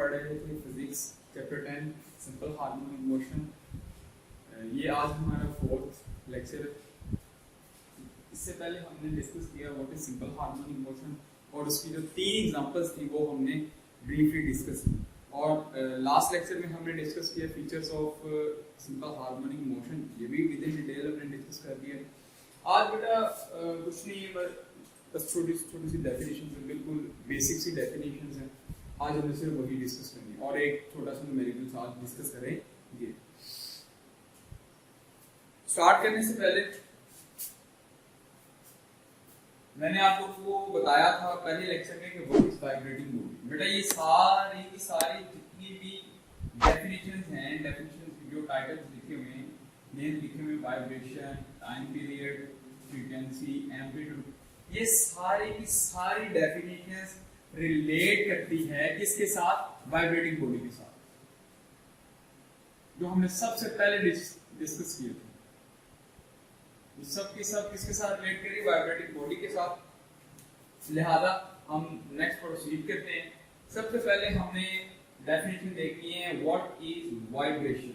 पढ़ रहे थे physics chapter 10 simple harmonic motion. ये आज हमारा 4th लेक्चर है। इससे पहले हमने डिस्कस किया what is simple harmonic motion और उसकी जो 3 एग्जांपल्स थी वो हमने ब्रीफली डिस्कस की। और लास्ट लेक्चर में हमने डिस्कस किया features of simple harmonic motion, ये भी विद इन डिटेल हमने डिस्कस कर दिया। आज बेटा कुछ नहीं है, बस छोटी सी डेफिनेशन है, बिल्कुल बेसिक सी डेफिनेशन है। आज हमने सिर्फ वही डिस्कस करनी है और एक छोटा सा न्यूमेरिकल साथ डिस्कस करेंगे। स्टार्ट करने से पहले मैंने आप लोगों को बताया था पहले लेक्चर में कि व्हाट इज वाइब्रेटिंग बॉडी। बेटा ये सारी की सारी जितनी भी डेफिनेशंस हैं, डेफिनेशंस जो टाइटल्स लिखे हुए हैं, नेम लिखे हुए, vibration, time period, frequency, amplitude, ये सारी की सारी डेफिनेशंस रिलेट करती है किसके साथ? वाइब्रेटिंग बॉडी के साथ, जो हमने सबसे पहले डिस्कस किए थे। सब के सब किसके साथ रिलेट करिए? वाइब्रेटिंग बॉडी के साथ। लिहाजा हम नेक्स्ट प्रोसीड करते हैं। सबसे पहले हमने डेफिनेशन देखनी है व्हाट इज वाइब्रेशन।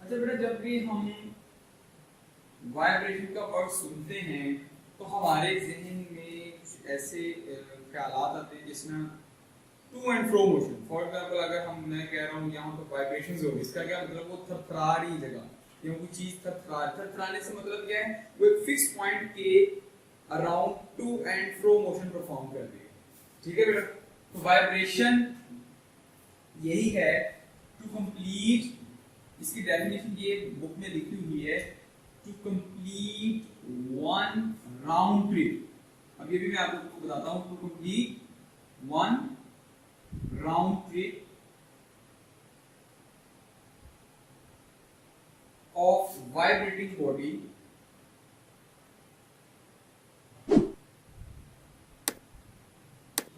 अच्छा बेटा, जब भी हम वाइब्रेशन का वर्ड सुनते हैं तो हमारे जहन में कुछ ऐसे ख्यालात आते हैं जिसमें to and fro motion. For example अगर मैं कह रहा हूँ यहाँ पर वाइब्रेशंस हो, इसका क्या मतलब? वो थरथरा रही जगह, या कोई चीज थरथराने से मतलब क्या है? वो एक फिक्स पॉइंट के around two and fro motion perform कर रही है। ठीक है बेटा, तो वाइब्रेशन यही है टू कंप्लीट, इसकी डेफिनेशन ये बुक में लिखी हुई है, to complete one round trip. अब ये भी मैं आप लोगों को बताता हूं, to complete one round trip of vibrating body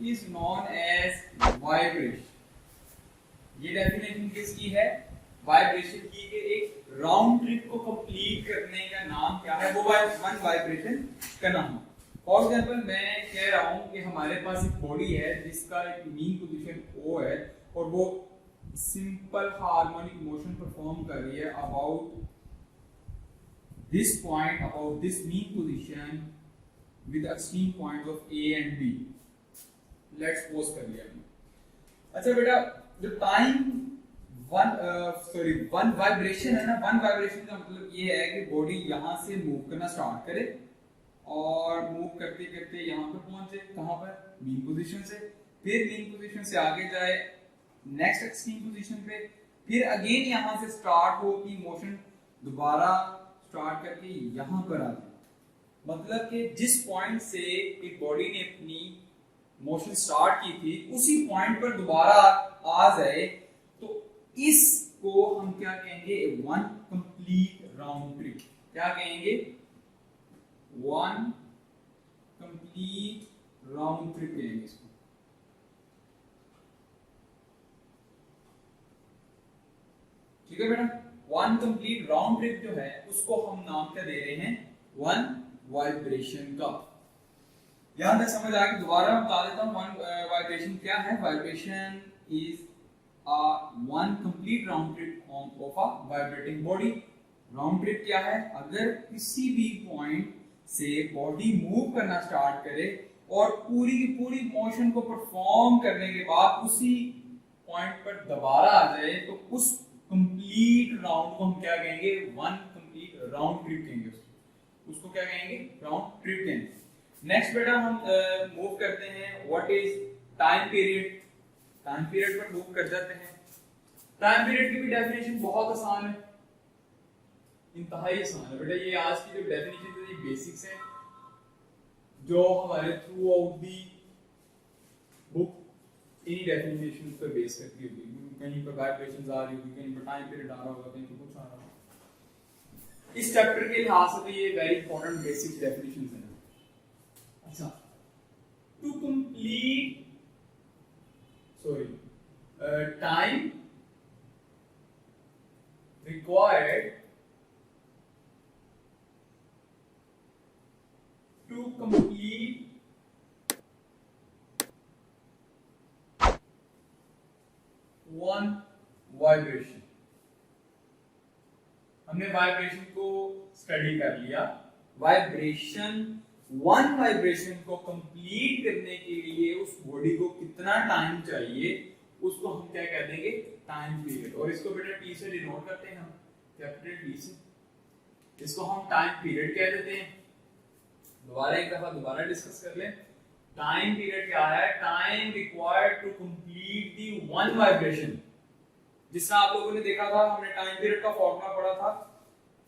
is known as vibration। ये डेफिनेशन किसकी है? वाइब्रेशन की। एक राउंड ट्रिप को कंप्लीट करने का नाम क्या है? वो वन वाइब्रेशन का नाम। फॉर एग्जांपल मैं कह रहा हूं कि हमारे पास एक बॉडी है जिसका एक मीन पोजीशन O है और वो सिंपल हार्मोनिक मोशन परफॉर्म कर रही है about this point, about this mean position with extreme points of A and B। Let's suppose कर लिया हमने। अच्छा बेटा, जो टाइम वन वाइब्रेशन है ना, वन वाइब्रेशन का मतलब ये है कि बॉडी यहाँ से मूव करना स्टार्ट करे और मूव करते करते यहाँ पर पहुंचे। कहाँ पर? मीन पोजीशन से। फिर मीन पोजीशन से आगे जाए नेक्स्ट एक्सट्रीम पोजीशन पे, फिर अगेन यहाँ से स्टार्ट हो की मोशन दोबारा स्टार्ट करके यहां पर आ जाए। मतलब कि जिस पॉइंट से एक बॉडी ने अपनी मोशन स्टार्ट की थी उसी पॉइंट पर दोबारा आ जाए, तो इसको हम क्या कहेंगे? One complete round trip. क्या कहेंगे? वन कंप्लीट राउंड ट्रिप कहेंगे इसको। ठीक है बेटा, वन कंप्लीट राउंड ट्रिप जो है उसको हम नाम क्या दे रहे हैं? वन वाइब्रेशन का। यहां तक समझ आ गई? दोबारा बता देता हूं वन वाइब्रेशन क्या है। Vibration is a one complete round trip of a vibrating body. Round trip क्या है? अगर किसी भी पॉइंट से बॉडी मूव करना स्टार्ट करे और पूरी की पूरी मोशन को परफॉर्म करने के बाद उसी पॉइंट पर दोबारा आ जाए, तो उस कंप्लीट राउंड को हम क्या कहेंगे? वन कंप्लीट राउंड ट्रिप कहेंगे उसको क्या कहेंगे? राउंड ट्रिप कहेंगे। नेक्स्ट बेटा हम मूव करते हैं what is time period. Time period पर मूव कर जाते हैं। टाइम पीरियड की भी डेफिनेशन बहुत आसान है, इंतहाई आसान है बेटा। ये आज की जो डेफिनेशन है ये बेसिक्स है जो हमारे थ्रू आउट दी बुक इन्हीं डेफिनेशन पर बेस करती होगी। कहीं पर वाइब्रेशंस आ रही होगी, कहीं पर टाइम पीरियड आ रहा होगा, कहीं पर कुछ आ रहा होगा। इस चैप्टर के लिहाज से तो ये वेरी इंपॉर्टेंट बेसिक डेफिनेशंस हैं। अच्छा, to complete time required to complete one vibration. हमने वाइब्रेशन को स्टडी कर लिया। वन वाइब्रेशन को कंप्लीट करने के लिए उस बॉडी को कितना टाइम चाहिए, उसको हम क्या कह देंगे, टाइम पीरियड। और इसको बेटा टी से डिनोट करते हैं हम, कैपिटल टी से। इसको हम टाइम पीरियड कह देते हैं। दोबारा एक दफा दोबारा डिस्कस कर लें। टाइम पीरियड क्या है? Time required to complete the one vibration. जिसका आप लोगों ने देखा था, हमने टाइम पीरियड का फॉर्मूला पढ़ा था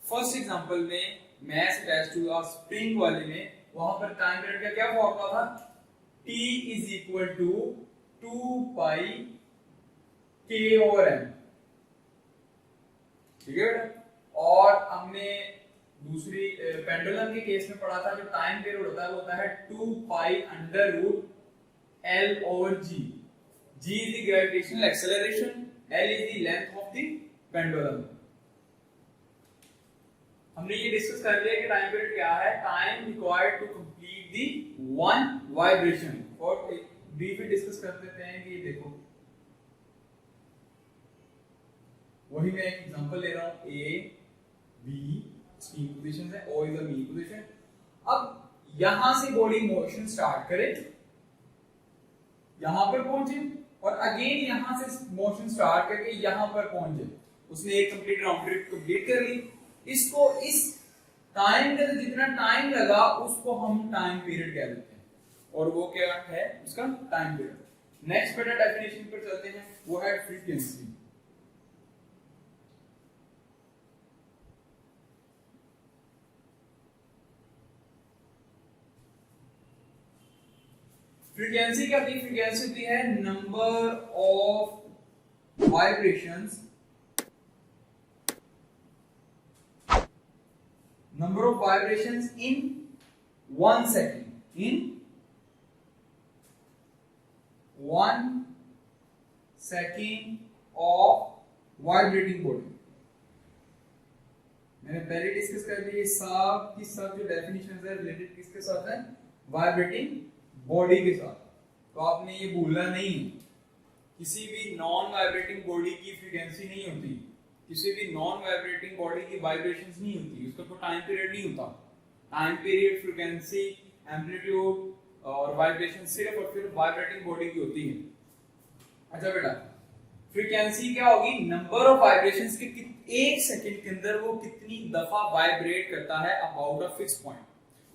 फर्स्ट एग्जांपल में, मैथ्स टेस्ट टू स्प्रिंग वाले में। वहां पर टाइम पीरियड का क्या फॉर्मूला था? T is equal to 2 pi K over M। ठीक है बेटा। और हमने दूसरी पेंडुलम के केस में पढ़ा था, जो टाइम पीरियड होता है वो होता है 2 pi under root L over G। G is the gravitational acceleration, L is the length of the pendulum. हमने ये डिस्कस कर लिया कि टाइम पीरियड क्या है। Time required to complete the one vibration. और ब्रीफली डिस्कस कर लेते हैं कि ये देखो, वही मैं एक एग्जांपल ले रहा हूं। ए बी इसकी पोजीशन है, O is the mean position. अब यहां से बॉडी मोशन स्टार्ट करे, यहां पर पहुंचे, और अगेन यहां से मोशन स्टार्ट करके यहां पर पहुंचे। उसने एक कंप्लीट राउंड ट्रिप कंप्लीट कर ली। इसको इस टाइम के जितना टाइम लगा उसको हम टाइम पीरियड कह देते हैं, और वो क्या है उसका टाइम पीरियड। नेक्स्ट बेटा डेफिनेशन पर चलते हैं, वो है फ्रीक्वेंसी। फ्रीक्वेंसी क्या होती है? फ्रीक्वेंसी होती है number of vibrations, number of vibrations in 1 second, in 1 second of vibrating body। मैंने पहले डिस्कस कर लिया, सब की सब जो डेफिनेशंस है रिलेटेड किसके साथ है? वाइब्रेटिंग बॉडी के साथ। तो आपने ये भूलना नहीं, किसी भी नॉन वाइब्रेटिंग बॉडी की फ्रीक्वेंसी नहीं होती, किसी भी नॉन वाइब्रेटिंग बॉडी की वाइब्रेशंस नहीं होती, उसका कोई टाइम पीरियड नहीं होता। टाइम पीरियड, फ्रीक्वेंसी, एम्पलीट्यूड और वाइब्रेशन सिर्फ और सिर्फ वाइब्रेटिंग बॉडी की होती है। अच्छा बेटा, फ्रीक्वेंसी क्या होगी? नंबर ऑफ वाइब्रेशंस के एक सेकंड के अंदर वो कितनी दफा वाइब्रेट करता है अबाउट अ फिक्स पॉइंट।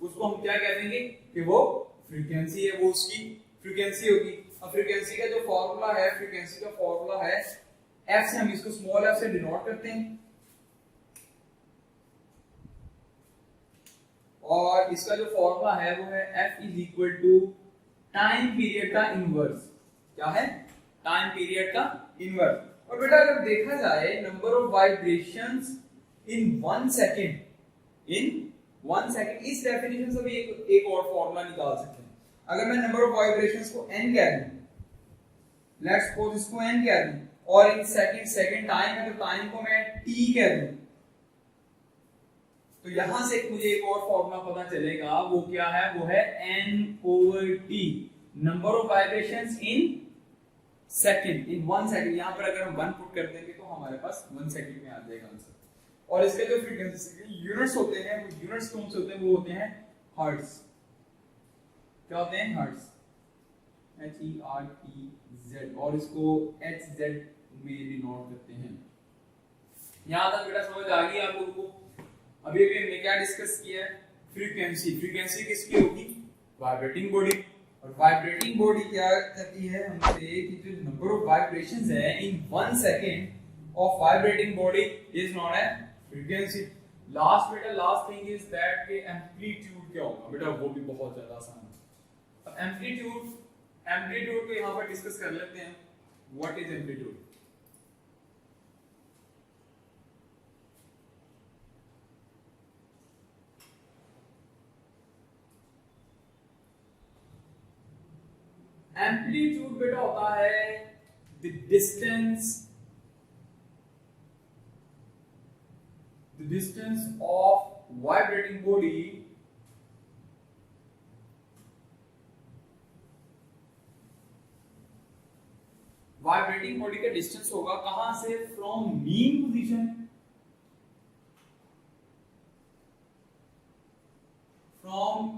उसको हम क्या कह देंगे कि वो फ्रीक्वेंसी है, वो उसकी फ्रीक्वेंसी होगी। अब फ्रीक्वेंसी का जो फॉर्मूला है, फ्रीक्वेंसी का फॉर्मूला है F से, हम इसको स्मॉल f से डिनोट करते हैं, और इसका जो फॉर्मूला है वो है F is equal to time period का इनवर्स। क्या है? टाइम पीरियड का इनवर्स। और बेटा अगर देखा जाए number of vibrations in 1 second, इस डेफिनेशन से भी एक और फॉर्मूला निकाल सकते हैं। अगर मैं नंबर ऑफ वाइब्रेशंस को n कह दूं, लेट्स सपोज इसको n कह दूं, और इन सेकंड टाइम है तो टाइम को मैं t कह दूं, तो यहां से मुझे एक और फॉर्मूला पता चलेगा। वो क्या है? वो है n over t, number of vibrations in second, in 1 second. यहां पर अगर हम 1 पुट कर देंगे तो हमारे पास 1 सेकंड में आ जाएगा आंसर। और इसके जो फ्रीक्वेंसी यूनिट्स होते हैं, वो यूनिट्स कौन से होते हैं? वो होते हैं हर्ट्ज। क्या होते हैं? हर्ट्ज, HERTZ, और इसको HZ में डिनोट करते हैं। यहां तक बेटा समझ आ गई आप लोगों को? अभी हमने क्या डिस्कस किया है? फ्रीक्वेंसी। फ्रीक्वेंसी किसकी होगी? Vibrating body. और वाइब्रेटिंग बॉडी क्या करती है हमसे कि जो नंबर ऑफ वाइब्रेशंस है in 1 second of vibrating body is known as frequency. Last बेटा, लास्ट थिंग इज दैट के एम्पलीट्यूड क्या होगा? बेटा वो भी बहुत ज्यादा आसान है। अब एम्पलीट्यूड को यहां पर डिस्कस कर लेते हैं। What is amplitude? एम्पलीट्यूड बेटा होता है the distance of vibrating body vibrating body का डिस्टेंस होगा कहां से, from mean position, from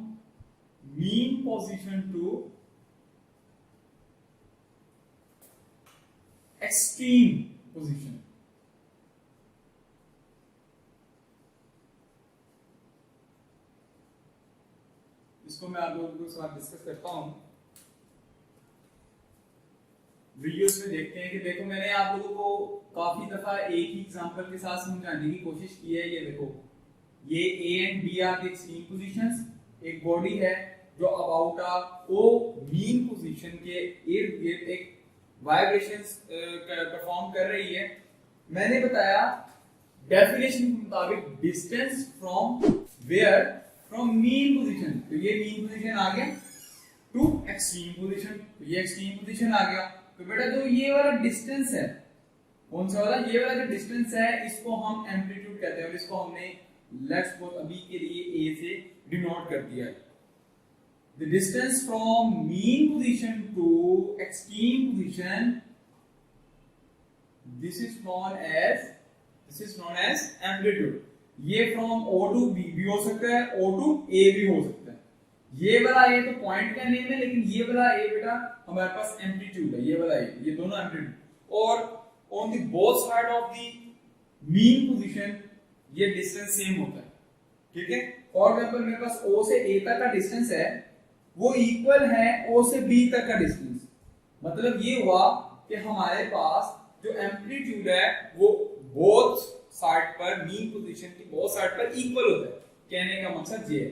mean position to extreme position. इसको मैं आप लोगों के साथ डिस्कस करता हूं, वीडियोस में देखते हैं कि देखो मैंने आप लोगों को काफी दफा एक ही एग्जांपल के साथ समझाने की कोशिश की है। ये देखो, ये A and B are the extreme positions, एक बॉडी है जो अबाउट ओ मीन पोजीशन के इर्द गिर्द एक वाइब्रेशंस परफॉर्म कर रही है। मैंने बताया डेफिनेशन के मुताबिक distance from where, from mean position, तो ये मीन पोजीशन आ गया, टू एक्सट्रीम पोजीशन, तो ये एक्सट्रीम पोजीशन आ गया। तो बेटा जो ये वाला डिस्टेंस है, कौन सा वाला, ये वाला जो डिस्टेंस है, इसको हम एम्पलीट्यूड कहते हैं और इसको हमने लेट्स सपोज अभी के लिए ए से डिनोट कर दिया है। The distance from mean position to extreme position, this is known as amplitude। ये from O to B भी हो सकता है, O to A भी हो सकता है। ये वाला A तो पॉइंट का नेम है, लेकिन ये वाला A बेटा हमारे पास एम्पलीट्यूड है, ये वाला A, ये दोनों एम्पलीट्यूड। और on the both side of the mean position ये डिस्टेंस सेम होता है, ठीक है। फॉर एग्जांपल मेरे पास O से A तक का डिस्टेंस है, वो इक्वल है O से B तक का डिस्टेंस। मतलब ये हुआ कि हमारे पास जो एम्पलीट्यूड है वो बोथ साइड पर, मीन पोजीशन की बोथ साइड पर इक्वल होता है। कहने का मकसद ये है।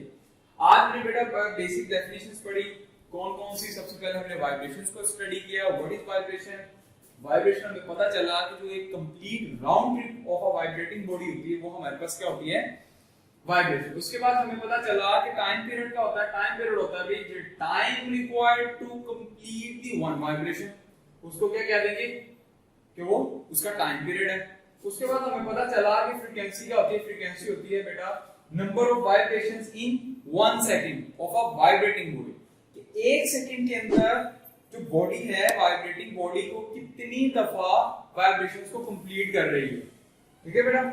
आज हमने बेटा बेसिक डेफिनेशंस पढ़ी, कौन कौन सी, सबसे पहले हमने वाइब्रेशंस को स्टडी किया, व्हाट इज वाइब्रेशन। वाइब्रेशन हमें पता चला कि जो एक complete round trip of a vibrating body होती है वो हमारे पास क्या होती है, वाइब्रेशन। उसके बाद हमें पता चला कि टाइम पीरियड क्या होता है, टाइम पीरियड होता है भाई time required to complete the one vibration, उसको क्या कह देंगे कि वो उसका टाइम पीरियड है। उसके बाद हमें पता चला कि फ्रीक्वेंसी क्या होती है, फ्रीक्वेंसी होती है बेटा number of vibrations in 1 second of a vibrating body, कि 1 सेकंड के अंदर जो बॉडी है, वाइब्रेटिंग बॉडी को कितनी दफा वाइब्रेशंस को कंप्लीट कर रही है, ठीक है बेटा।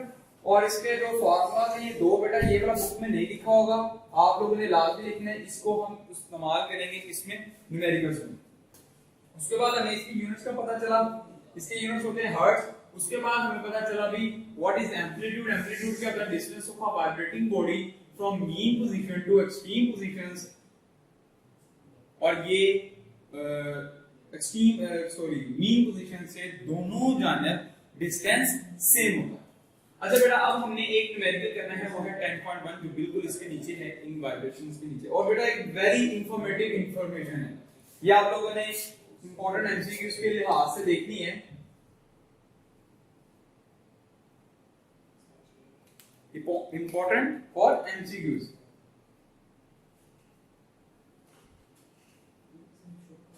और इसके जो फॉर्मूलाज हैं ये दो बेटा, ये वाला बुक में नहीं लिखा होगा, आप लोगों ने लाजमी लिखना है, इसको हम इस्तेमाल करेंगे किसमें, न्यूमेरिकल्स में। उसके बाद हमें इसकी यूनिट्स का पता चला, इसके यूनिट्स होते हैं हर्ट्ज। उसके बाद हमें पता चला भी व्हाट इज एम्पलीट्यूड, एम्पलीट्यूड क्या होता है, distance of a vibrating body from mean position to extreme positions. और ये मीन पोजीशन से दोनों जानब डिस्टेंस सेम होता है। अच्छा बेटा अब हमने एक न्यूमेरिकल करना है, वो है 10.1 जो बिल्कुल इसके नीचे है, इन वाइब्रेशंस के नीचे। और बेटा एक वेरी इंफॉर्मेटिव इंफॉर्मेशन है, ये आप लोगों ने इंपॉर्टेंट एमसीक्यूज के लिहाज से देखनी है। Important for MCQs.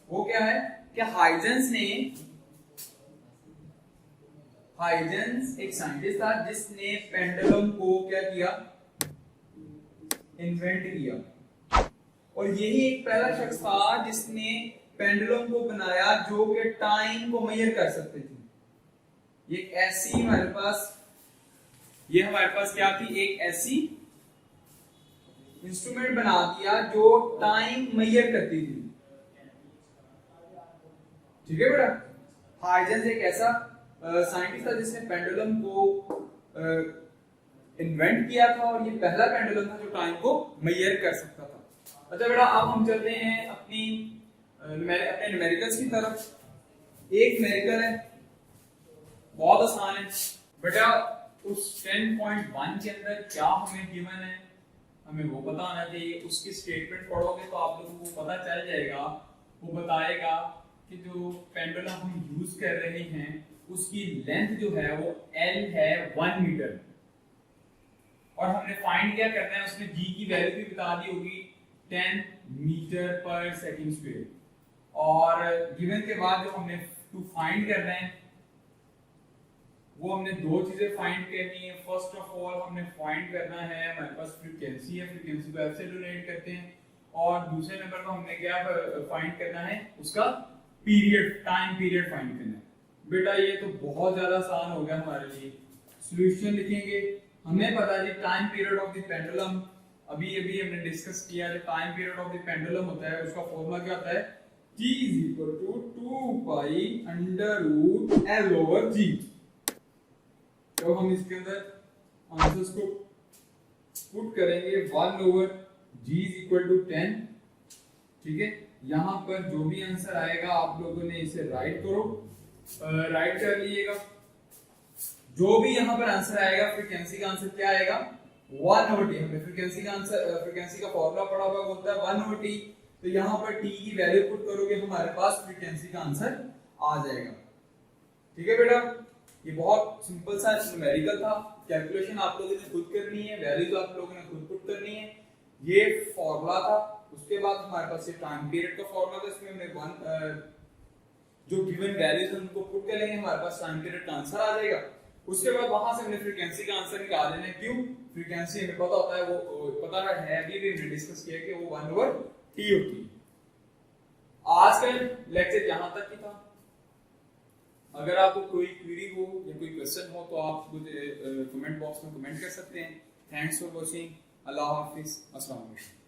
वो क्या है कि हाइजेंस एक साइंटिस्ट था जिसने पेंडुलम को क्या किया, इन्वेंट किया। और यही एक पहला शख्स था जिसने पेंडुलम को बनाया जो कि टाइम को मेजर कर सकते थे। ये ऐसी हमारे पास क्या थी, एक ऐसी इंस्ट्रूमेंट बना दिया जो टाइम मेजर करती थी, ठीक है बेटा। हाइजेंस एक ऐसा साइंटिस्ट था जिसने पेंडुलम को इन्वेंट किया था और ये पहला पेंडुलम था जो टाइम को मेजर कर सकता था। अच्छा बेटा अब हम चलते हैं अपने न्यूमेरिकल्स की तरफ। एक न्यूमेरिकल है, बहुत आसान है बेटा। उस 10.1 के अंदर क्या हमें गिवन है, हमें वो पता होना चाहिए। उसकी स्टेटमेंट पढ़ोगे तो आप लोगों को पता चल जाएगा। वो बताएगा कि जो पेंडुलम हम यूज कर रहे हैं उसकी लेंथ जो है वो L है 1 मीटर, और हमने फाइंड क्या करना है, उसने G की वैल्यू भी बता दी होगी 10 मीटर पर सेकंड स्क्वायर। और गिवन के बाद जो हमने टू फाइंड करना है वो हमने दो चीजें फाइंड करनी है। फर्स्ट ऑफ ऑल हमने फाइंड करना है, हमारे पास फ्रीक्वेंसी है, फ्रीक्वेंसी को F से डिनोट करते हैं। और दूसरे नंबर पर हमने क्या फाइंड करना है, उसका पीरियड, टाइम पीरियड फाइंड करना है। बेटा ये तो बहुत ज्यादा आसान हो गया हमारे लिए। सॉल्यूशन लिखेंगे, हमें पता है जी time period of the pendulum, अभी अभी हमने डिस्कस किया जो time period of the pendulum होता है उसका फॉर्मूला क्या होता है, t is equal to 2 pi under root L over G। तो हम इसके अंदर आंसर्स को पुट करेंगे 1 over G is equal to 10, ठीक है। यहाँ पर जो भी आंसर आएगा आप लोगों ने इसे राइट करो, राइट कर लीजिएगा। जो भी यहाँ पर आंसर आएगा, फ्रीक्वेंसी का आंसर क्या आएगा 1 over t। हमने फ्रीक्वेंसी का आंसर, फ्रीक्वेंसी का फॉर्मूला पढ़ा हुआ होता है 1 over t। तो यहाँ पर t की वैल्यू पुट करोगे हमारे पास फ्रीक्वेंसी का आंसर आ जाएगा, ठीक है बेटा। ये बहुत सिंपल सा न्यूमेरिकल था, कैलकुलेशन आप लोगों ने खुद करनी है, वैल्यूज आप लोगों ने खुद पुट करनी है। ये फॉर्मूला था। उसके बाद हमारे पास ये टाइम पीरियड का फॉर्मूला था, इसमें हमने जो गिवन वैल्यूज हैं उनको पुट कर लेंगे, हमारे पास टाइम पीरियड का आंसर आ जाएगा। उसके बाद वहां से हमने फ्रीक्वेंसी का आंसर निकाल लेना है। क्यों? फ्रीक्वेंसी हमें पता होता है, वो पता है, अभी भी हमने डिस्कस किया कि वो 1 over t होती है। आज का लेक्चर यहां तक ही था। अगर आपको कोई क्वेरी हो या कोई क्वेश्चन हो तो आप मुझे कमेंट बॉक्स में कमेंट कर सकते हैं। Thanks for watching. अल्लाह हाफिज। अस्सलाम वालेकुम।